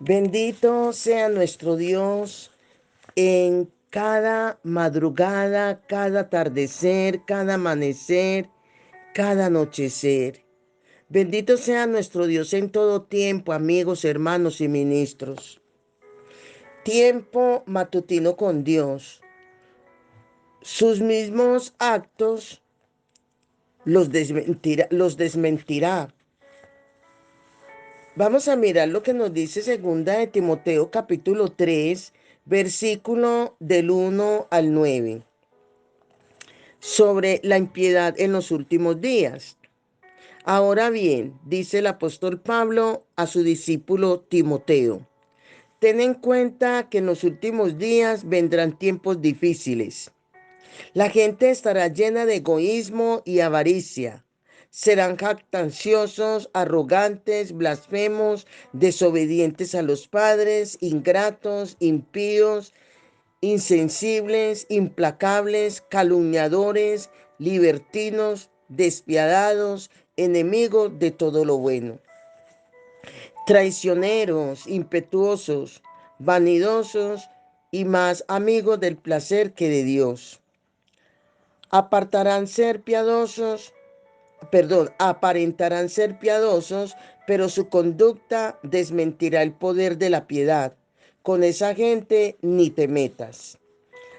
Bendito sea nuestro Dios en cada madrugada, cada atardecer, cada amanecer, cada anochecer. Bendito sea nuestro Dios en todo tiempo, amigos, hermanos y ministros. Tiempo matutino con Dios. Sus mismos actos los desmentirá. Vamos a mirar lo que nos dice segunda de Timoteo capítulo 3, versículo del 1 al 9, sobre la impiedad en los últimos días. Ahora bien, dice el apóstol Pablo a su discípulo Timoteo, ten en cuenta que en los últimos días vendrán tiempos difíciles. La gente estará llena de egoísmo y avaricia. Serán jactanciosos, arrogantes, blasfemos, desobedientes a los padres, ingratos, impíos, insensibles, implacables, calumniadores, libertinos, despiadados, enemigos de todo lo bueno, traicioneros, impetuosos, vanidosos y más amigos del placer que de Dios. Apartarán ser piadosos, aparentarán ser piadosos, pero su conducta desmentirá el poder de la piedad. Con esa gente ni te metas.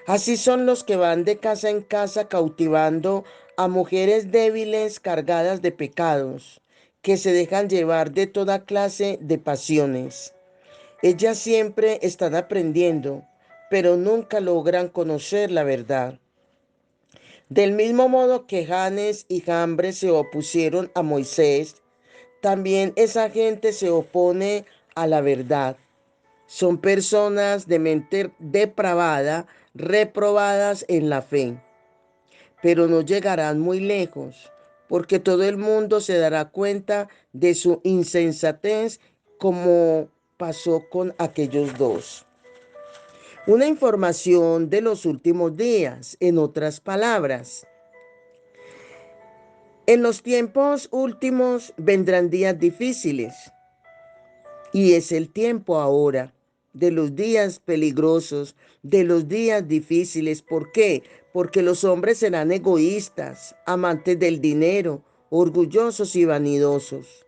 Así son los que van de casa en casa cautivando a mujeres débiles cargadas de pecados, que se dejan llevar de toda clase de pasiones. Ellas siempre están aprendiendo, pero nunca logran conocer la verdad. Del mismo modo que Janes y Jambres se opusieron a Moisés, también esa gente se opone a la verdad. Son personas de mente depravada, reprobadas en la fe, pero no llegarán muy lejos, porque todo el mundo se dará cuenta de su insensatez, como pasó con aquellos dos. Una información de los últimos días, en otras palabras. En los tiempos últimos vendrán días difíciles y es el tiempo ahora de los días peligrosos, de los días difíciles. ¿Por qué? Porque los hombres serán egoístas, amantes del dinero, orgullosos y vanidosos.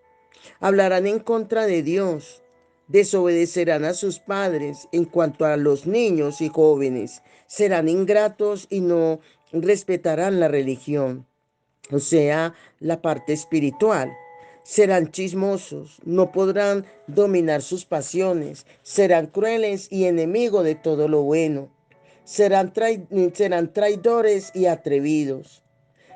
Hablarán en contra de Dios, desobedecerán a sus padres. En cuanto a los niños y jóvenes, serán ingratos y no respetarán la religión, o sea, la parte espiritual. Serán chismosos, no podrán dominar sus pasiones, serán crueles y enemigos de todo lo bueno. Serán traidores y atrevidos.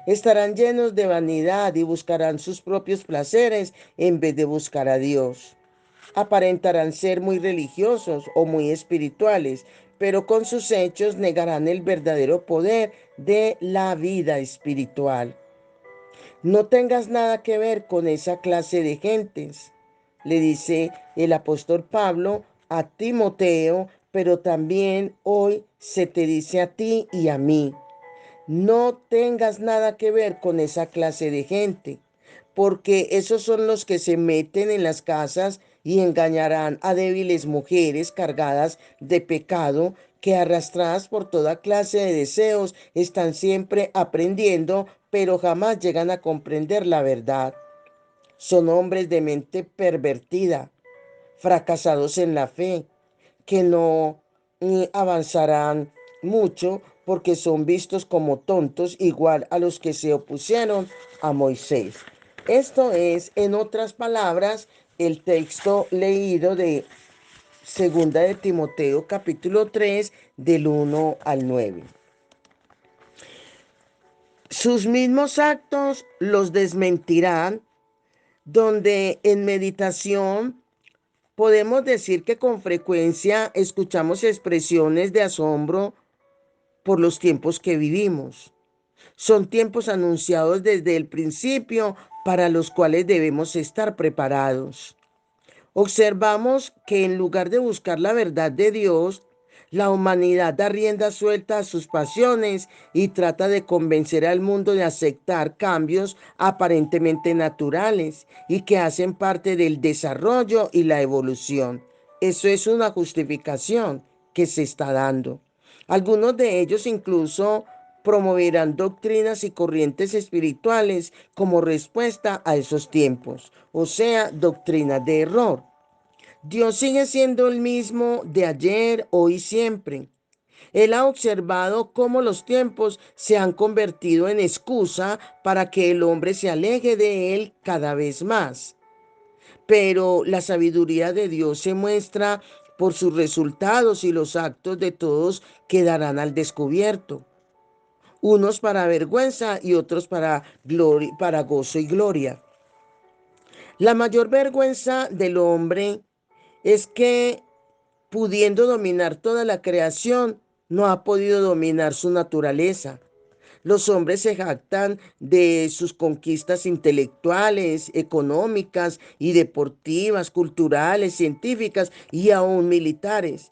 Estarán llenos de vanidad y buscarán sus propios placeres en vez de buscar a Dios. Aparentarán ser muy religiosos o muy espirituales, pero con sus hechos negarán el verdadero poder de la vida espiritual. No tengas nada que ver con esa clase de gentes, le dice el apóstol Pablo a Timoteo, pero también hoy se te dice a ti y a mí. No tengas nada que ver con esa clase de gente, porque esos son los que se meten en las casas y engañarán a débiles mujeres cargadas de pecado, que arrastradas por toda clase de deseos están siempre aprendiendo, pero jamás llegan a comprender la verdad. Son hombres de mente pervertida, fracasados en la fe, que no avanzarán mucho porque son vistos como tontos, igual a los que se opusieron a Moisés. Esto es, en otras palabras, el texto leído de segunda de Timoteo capítulo 3 del 1 al 9. Sus mismos actos los desmentirán, donde en meditación podemos decir que con frecuencia escuchamos expresiones de asombro por los tiempos que vivimos. Son tiempos anunciados desde el principio para los cuales debemos estar preparados. Observamos que en lugar de buscar la verdad de Dios, la humanidad da rienda suelta a sus pasiones y trata de convencer al mundo de aceptar cambios aparentemente naturales y que hacen parte del desarrollo y la evolución. Eso es una justificación que se está dando. Algunos de ellos incluso promoverán doctrinas y corrientes espirituales como respuesta a esos tiempos, o sea, doctrinas de error. Dios sigue siendo el mismo de ayer, hoy y siempre. Él ha observado cómo los tiempos se han convertido en excusa para que el hombre se aleje de él cada vez más. Pero la sabiduría de Dios se muestra por sus resultados y los actos de todos quedarán al descubierto. Unos para vergüenza y otros para gloria, para gozo y gloria. La mayor vergüenza del hombre es que, pudiendo dominar toda la creación, no ha podido dominar su naturaleza. Los hombres se jactan de sus conquistas intelectuales, económicas y deportivas, culturales, científicas y aún militares.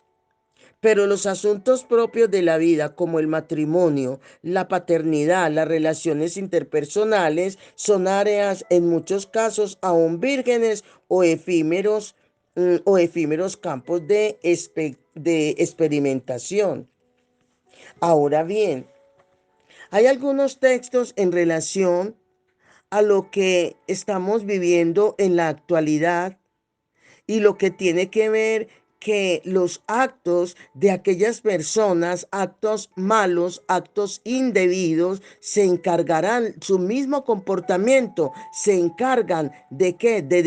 Pero los asuntos propios de la vida, como el matrimonio, la paternidad, las relaciones interpersonales, son áreas en muchos casos aún vírgenes o efímeros campos de experimentación. Ahora bien, hay algunos textos en relación a lo que estamos viviendo en la actualidad y lo que tiene que ver que los actos de aquellas personas, actos malos, actos indebidos, se encargarán, su mismo comportamiento, se encargan de qué, de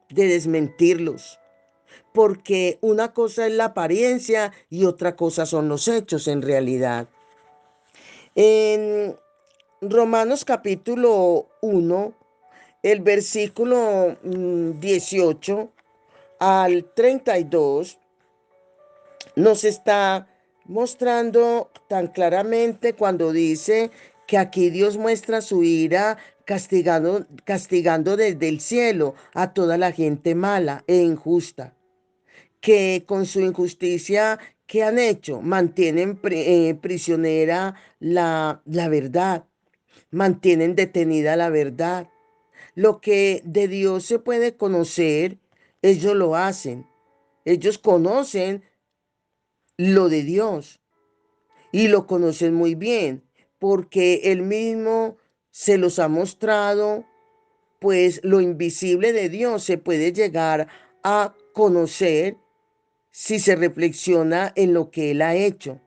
desmentirlos. Porque una cosa es la apariencia y otra cosa son los hechos en realidad. En Romanos capítulo 1, el versículo 18 al 32 nos está mostrando tan claramente cuando dice que aquí Dios muestra su ira castigando desde el cielo a toda la gente mala e injusta, que con su injusticia que han hecho mantienen prisionera la verdad, mantienen detenida la verdad. Lo que de Dios se puede conocer, ellos lo hacen. Ellos conocen lo de Dios y lo conocen muy bien porque Él mismo se los ha mostrado, pues lo invisible de Dios se puede llegar a conocer si se reflexiona en lo que Él ha hecho.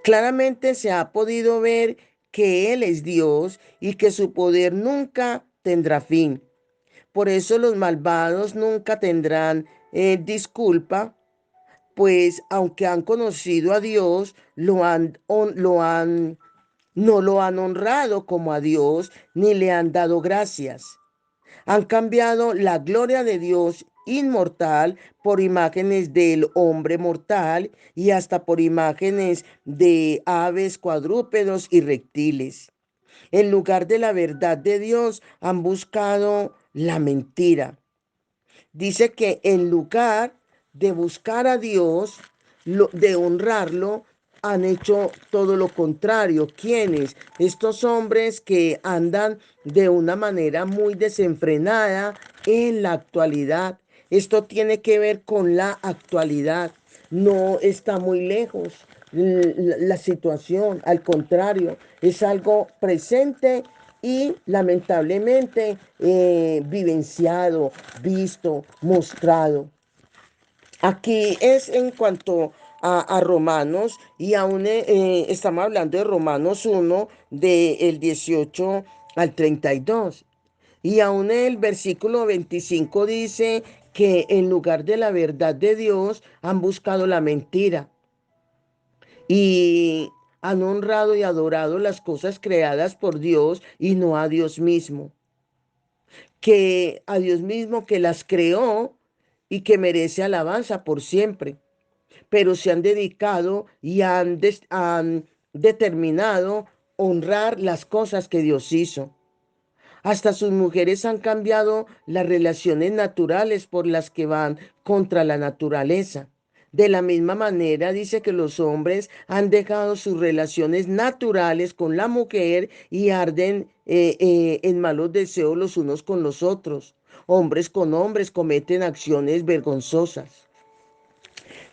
Claramente se ha podido ver que Él es Dios y que su poder nunca tendrá fin. Por eso los malvados nunca tendrán disculpa, pues aunque han conocido a Dios, no lo han honrado como a Dios, ni le han dado gracias. Han cambiado la gloria de Dios inmortal por imágenes del hombre mortal y hasta por imágenes de aves, cuadrúpedos y reptiles. En lugar de la verdad de Dios, han buscado la mentira. Dice que en lugar de buscar a Dios, de honrarlo, han hecho todo lo contrario. ¿Quiénes? Estos hombres que andan de una manera muy desenfrenada en la actualidad. Esto tiene que ver con la actualidad. No está muy lejos la situación, al contrario, es algo presente y lamentablemente vivenciado, visto, mostrado. Aquí es en cuanto a Romanos y aún estamos hablando de Romanos 1 del 18 al 32. Y aún el versículo 25 dice que en lugar de la verdad de Dios han buscado la mentira y han honrado y adorado las cosas creadas por Dios y no a Dios mismo. Que a Dios mismo que las creó y que merece alabanza por siempre, pero se han dedicado y han determinado honrar las cosas que Dios hizo. Hasta sus mujeres han cambiado las relaciones naturales por las que van contra la naturaleza. De la misma manera, dice que los hombres han dejado sus relaciones naturales con la mujer y arden en malos deseos los unos con los otros. Hombres con hombres cometen acciones vergonzosas.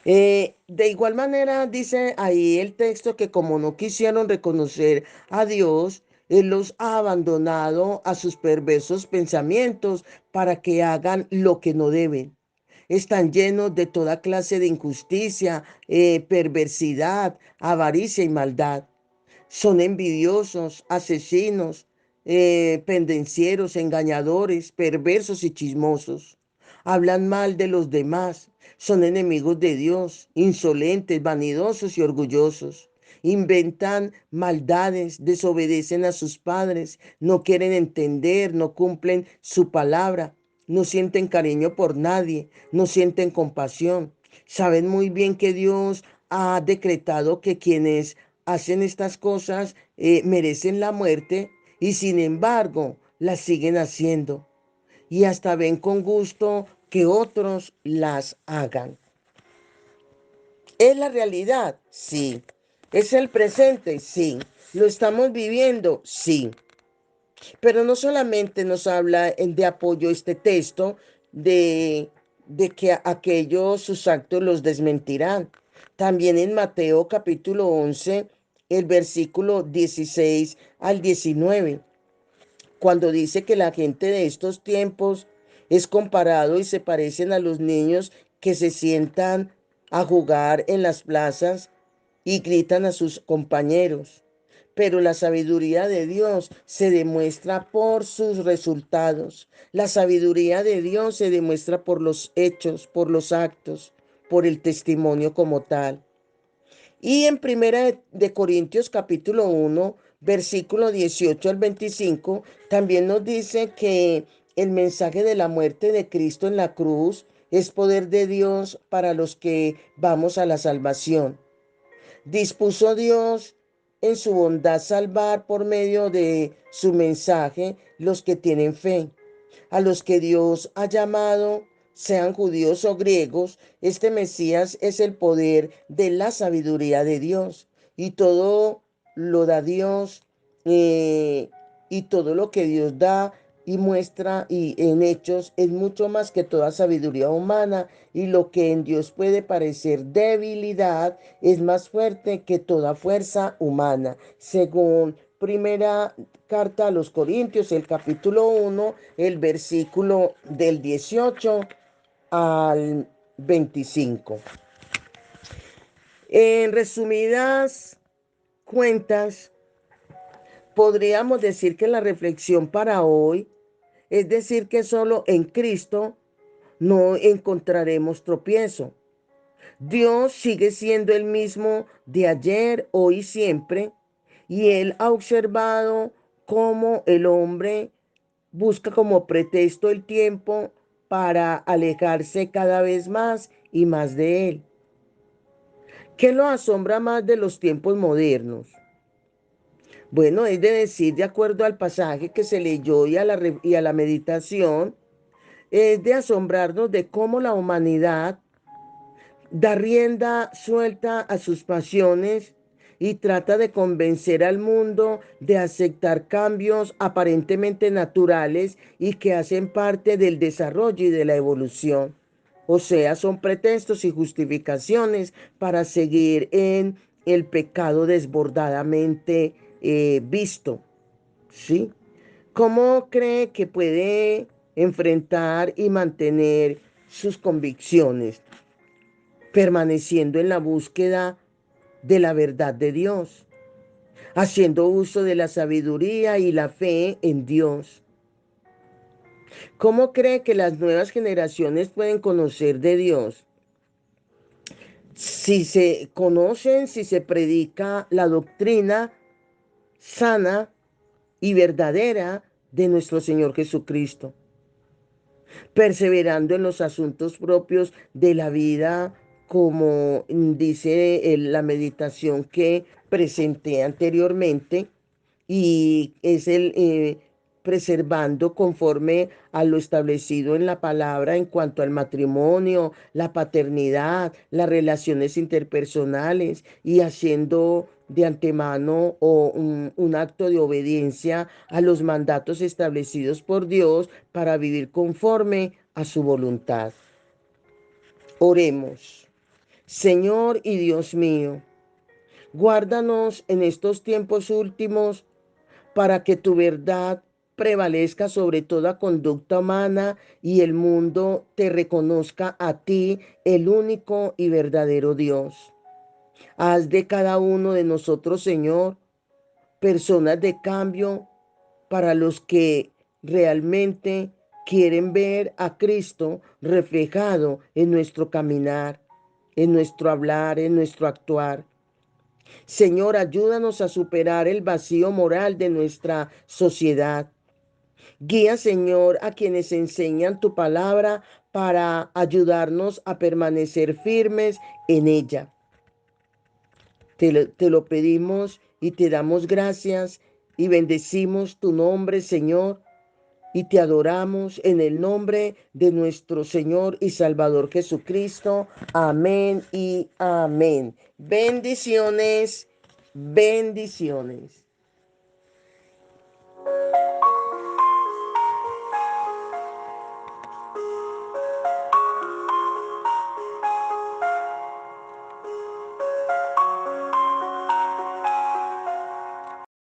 De igual manera dice ahí el texto que como no quisieron reconocer a Dios, Él los ha abandonado a sus perversos pensamientos para que hagan lo que no deben. Están llenos de toda clase de injusticia, perversidad, avaricia y maldad. Son envidiosos, asesinos, pendencieros, engañadores, perversos y chismosos. Hablan mal de los demás. Son enemigos de Dios, insolentes, vanidosos y orgullosos. Inventan maldades, desobedecen a sus padres, no quieren entender, no cumplen su palabra, no sienten cariño por nadie, no sienten compasión. Saben muy bien que Dios ha decretado que quienes hacen estas cosas merecen la muerte y sin embargo las siguen haciendo y hasta ven con gusto que otros las hagan. ¿Es la realidad? Sí. ¿Es el presente? Sí. ¿Lo estamos viviendo? Sí. Pero no solamente nos habla de apoyo este texto de que aquellos sus actos los desmentirán. También en Mateo capítulo 11, el versículo 16 al 19, cuando dice que la gente de estos tiempos es comparado y se parecen a los niños que se sientan a jugar en las plazas y gritan a sus compañeros. Pero la sabiduría de Dios se demuestra por sus resultados. La sabiduría de Dios se demuestra por los hechos, por los actos, por el testimonio como tal. Y en Primera de Corintios capítulo 1, versículo 18 al 25, también nos dice que el mensaje de la muerte de Cristo en la cruz es poder de Dios para los que vamos a la salvación. Dispuso Dios en su bondad salvar por medio de su mensaje los que tienen fe. A los que Dios ha llamado, sean judíos o griegos, este Mesías es el poder de la sabiduría de Dios. Y todo lo da Dios, y todo lo que Dios da y muestra y en hechos es mucho más que toda sabiduría humana, y lo que en Dios puede parecer debilidad es más fuerte que toda fuerza humana, según Primera carta a los Corintios, el capítulo 1, el versículo del 18 al 25. En resumidas cuentas, podríamos decir que la reflexión para hoy es decir que solo en Cristo no encontraremos tropiezo. Dios sigue siendo el mismo de ayer, hoy y siempre, y Él ha observado cómo el hombre busca como pretexto el tiempo para alejarse cada vez más y más de Él. ¿Qué lo asombra más de los tiempos modernos? Bueno, es de decir, de acuerdo al pasaje que se leyó y a la meditación, es de asombrarnos de cómo la humanidad da rienda suelta a sus pasiones y trata de convencer al mundo de aceptar cambios aparentemente naturales y que hacen parte del desarrollo y de la evolución. O sea, son pretextos y justificaciones para seguir en el pecado desbordadamente visto. ¿Sí? ¿Cómo cree que puede enfrentar y mantener sus convicciones? Permaneciendo en la búsqueda de la verdad de Dios, haciendo uso de la sabiduría y la fe en Dios. ¿Cómo cree que las nuevas generaciones pueden conocer de Dios? Si se conocen, si se predica la doctrina sana y verdadera de nuestro Señor Jesucristo, perseverando en los asuntos propios de la vida, como dice la meditación que presenté anteriormente, y es el preservando conforme a lo establecido en la palabra en cuanto al matrimonio, la paternidad, las relaciones interpersonales y haciendo de antemano o un acto de obediencia a los mandatos establecidos por Dios para vivir conforme a su voluntad. Oremos. Señor y Dios mío, guárdanos en estos tiempos últimos para que tu verdad prevalezca sobre toda conducta humana y el mundo te reconozca a ti, el único y verdadero Dios. Haz de cada uno de nosotros, Señor, personas de cambio para los que realmente quieren ver a Cristo reflejado en nuestro caminar, en nuestro hablar, en nuestro actuar. Señor, ayúdanos a superar el vacío moral de nuestra sociedad. Guía, Señor, a quienes enseñan tu palabra para ayudarnos a permanecer firmes en ella. Te lo pedimos y te damos gracias y bendecimos tu nombre, Señor, y te adoramos en el nombre de nuestro Señor y Salvador Jesucristo. Amén y amén. Bendiciones, bendiciones.